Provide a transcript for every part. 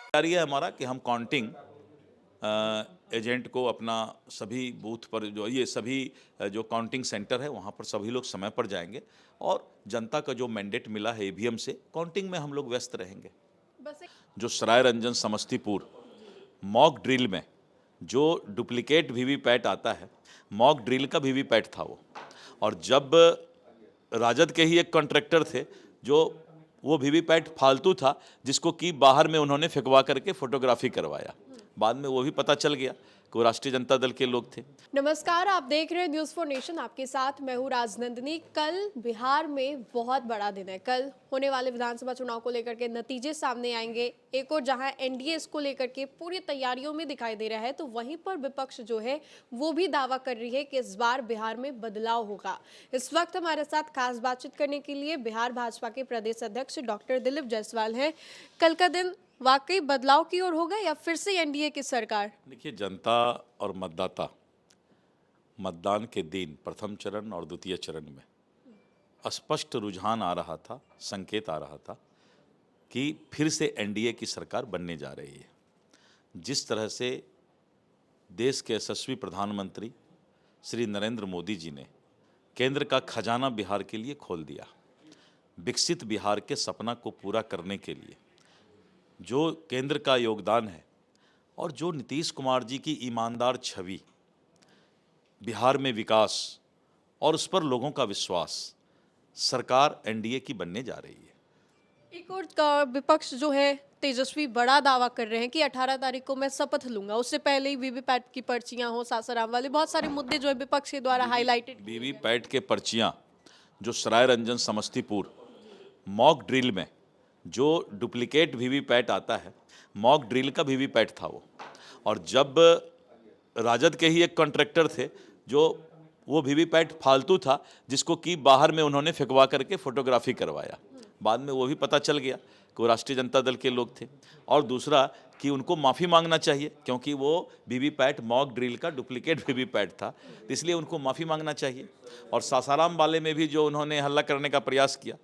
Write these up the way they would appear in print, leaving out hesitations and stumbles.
तैयारी है हमारा कि हम काउंटिंग एजेंट को अपना सभी बूथ पर जो ये सभी जो काउंटिंग सेंटर है वहाँ पर सभी लोग समय पर जाएंगे और जनता का जो मैंडेट मिला है ईवीएम से काउंटिंग में हम लोग व्यस्त रहेंगे। जो सराय रंजन समस्तीपुर मॉक ड्रिल में जो डुप्लीकेट वीवीपैट आता है, मॉक ड्रिल का वीवीपैट था वो। और जब राजद के ही एक कॉन्ट्रैक्टर थे जो वो वीवीपैट फालतू था जिसको कि बाहर में उन्होंने फेंकवा करके फोटोग्राफी करवाया। बाद में वो भी पता चल गया कि वो राष्ट्रीय जनता दल के लोग थे। नमस्कार, आप देख रहे हैं न्यूज़ फॉर नेशन। आपके साथ मैं हूँ राजनंदिनी। कल बिहार में बहुत बड़ा दिन है। कल होने वाले विधानसभा चुनाव को लेकर के नतीजे सामने आएंगे। एक और जहां एनडीए इसको लेकर के पूरी तैयारियों में दिखाई दे रहा है, तो वहीं पर विपक्ष जो है वो भी दावा कर रही है कि इस बार बिहार में बदलाव होगा। इस वक्त हमारे साथ खास बातचीत करने के लिए बिहार भाजपा के प्रदेश अध्यक्ष डॉक्टर दिलीप जायसवाल हैं। कल का दिन वाकई बदलाव की ओर होगा या फिर से एनडीए की सरकार? देखिए, जनता और मतदाता मतदान के दिन प्रथम चरण और द्वितीय चरण में स्पष्ट रुझान आ रहा था, संकेत आ रहा था कि फिर से एनडीए की सरकार बनने जा रही है। जिस तरह से देश के यशस्वी प्रधानमंत्री श्री नरेंद्र मोदी जी ने केंद्र का खजाना बिहार के लिए खोल दिया, विकसित बिहार के सपना को पूरा करने के लिए जो केंद्र का योगदान है और जो नीतीश कुमार जी की ईमानदार छवि, बिहार में विकास और उस पर लोगों का विश्वास, सरकार एनडीए की बनने जा रही है। एक और विपक्ष जो है तेजस्वी बड़ा दावा कर रहे हैं कि 18 तारीख को मैं शपथ लूंगा। उससे पहले ही वीवीपैट की पर्चियां हो, सासाराम वाले बहुत सारे मुद्दे जो है विपक्ष के द्वारा हाईलाइटेड। वीवीपैट के पर्चियां जो सराय रंजन समस्तीपुर मॉक ड्रिल में जो डुप्लीकेट वीवीपैट आता है, मॉक ड्रिल का वीवीपैट था वो। और जब राजद के ही एक कॉन्ट्रैक्टर थे जो वो वीवीपैट फालतू था जिसको कि बाहर में उन्होंने फेंकवा करके फोटोग्राफी करवाया। बाद में वो भी पता चल गया कि वो राष्ट्रीय जनता दल के लोग थे। और दूसरा कि उनको माफ़ी मांगना चाहिए क्योंकि वो वीवीपैट मॉक ड्रिल का डुप्लीकेट वीवीपैट था, तो इसलिए उनको माफ़ी मांगना चाहिए। और सासाराम वाले में भी जो उन्होंने हल्ला करने का प्रयास किया,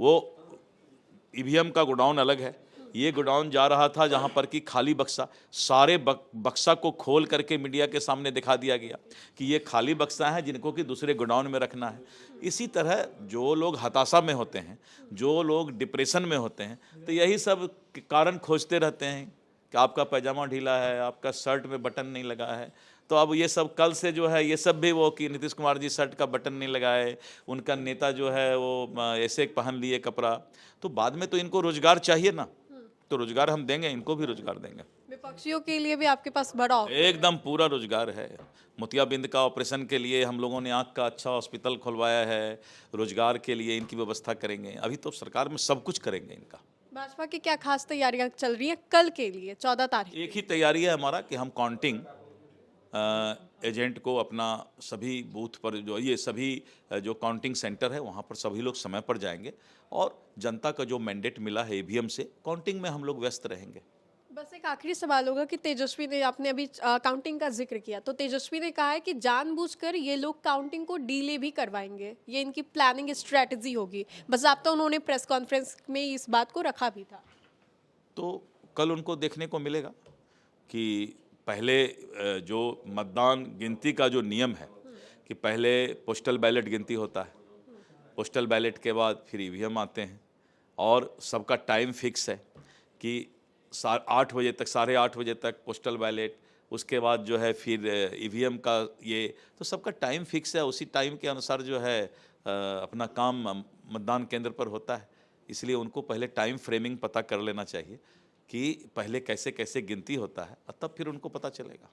वो ईवीएम का गोडाउन अलग है, ये गोडाउन जा रहा था जहां पर कि खाली बक्सा, सारे बक्सा को खोल करके मीडिया के सामने दिखा दिया गया कि ये खाली बक्सा है जिनको कि दूसरे गोडाउन में रखना है। इसी तरह जो लोग हताशा में होते हैं, जो लोग डिप्रेशन में होते हैं, तो यही सब कारण खोजते रहते हैं कि आपका पैजामा ढीला है, आपका शर्ट में बटन नहीं लगा है। तो अब ये सब कल से जो है ये सब भी वो कि नीतीश कुमार जी शर्ट का बटन नहीं लगाए, उनका नेता जो है वो ऐसे पहन लिए कपड़ा, तो बाद में तो इनको रोजगार चाहिए ना, तो रोजगार हम देंगे, इनको भी रोजगार देंगे। विपक्षियों के लिए भी आपके पास बड़ा ऑफर? एकदम पूरा रोजगार है। मोतियाबिंद का ऑपरेशन के लिए हम लोगों ने आँख का अच्छा हॉस्पिटल खुलवाया है, रोजगार के लिए इनकी व्यवस्था करेंगे। अभी तो सरकार में सब कुछ करेंगे इनका। भाजपा की क्या खास तैयारियां चल रही हैं कल के लिए 14 तारीख? एक ही तैयारी है हमारा कि हम काउंटिंग एजेंट को अपना सभी बूथ पर जो ये सभी जो काउंटिंग सेंटर है वहाँ पर सभी लोग समय पर जाएंगे और जनता का जो मैंडेट मिला है ईवीएम से काउंटिंग में हम लोग व्यस्त रहेंगे। बस एक आखिरी सवाल होगा कि तेजस्वी ने, आपने अभी काउंटिंग का जिक्र किया, तो तेजस्वी ने कहा है कि जानबूझकर ये लोग काउंटिंग को डिले भी करवाएंगे, ये इनकी प्लानिंग स्ट्रेटजी होगी। बाकायदा उन्होंने प्रेस कॉन्फ्रेंस में इस बात को रखा भी था। तो कल उनको देखने को मिलेगा कि पहले जो मतदान गिनती का जो नियम है कि पहले पोस्टल बैलेट गिनती होता है, पोस्टल बैलेट के बाद फिर ईवीएम आते हैं और सबका टाइम फिक्स है कि 8 बजे तक, 8:30 बजे तक पोस्टल बैलेट, उसके बाद जो है फिर ईवीएम का ये, तो सबका टाइम फिक्स है। उसी टाइम के अनुसार जो है अपना काम मतदान केंद्र पर होता है। इसलिए उनको पहले टाइम फ्रेमिंग पता कर लेना चाहिए कि पहले कैसे कैसे गिनती होता है और तब फिर उनको पता चलेगा।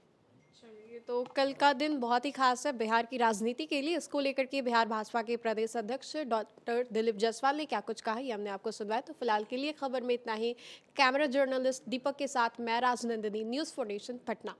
चलिए, तो कल का दिन बहुत ही खास है बिहार की राजनीति के लिए। इसको लेकर के बिहार भाजपा के प्रदेश अध्यक्ष डॉक्टर दिलीप जायसवाल ने क्या कुछ कहा ये हमने आपको सुनवाया। तो फिलहाल के लिए खबर में इतना ही। कैमरा जर्नलिस्ट दीपक के साथ मैं Rajnandini, news for nation, Patna.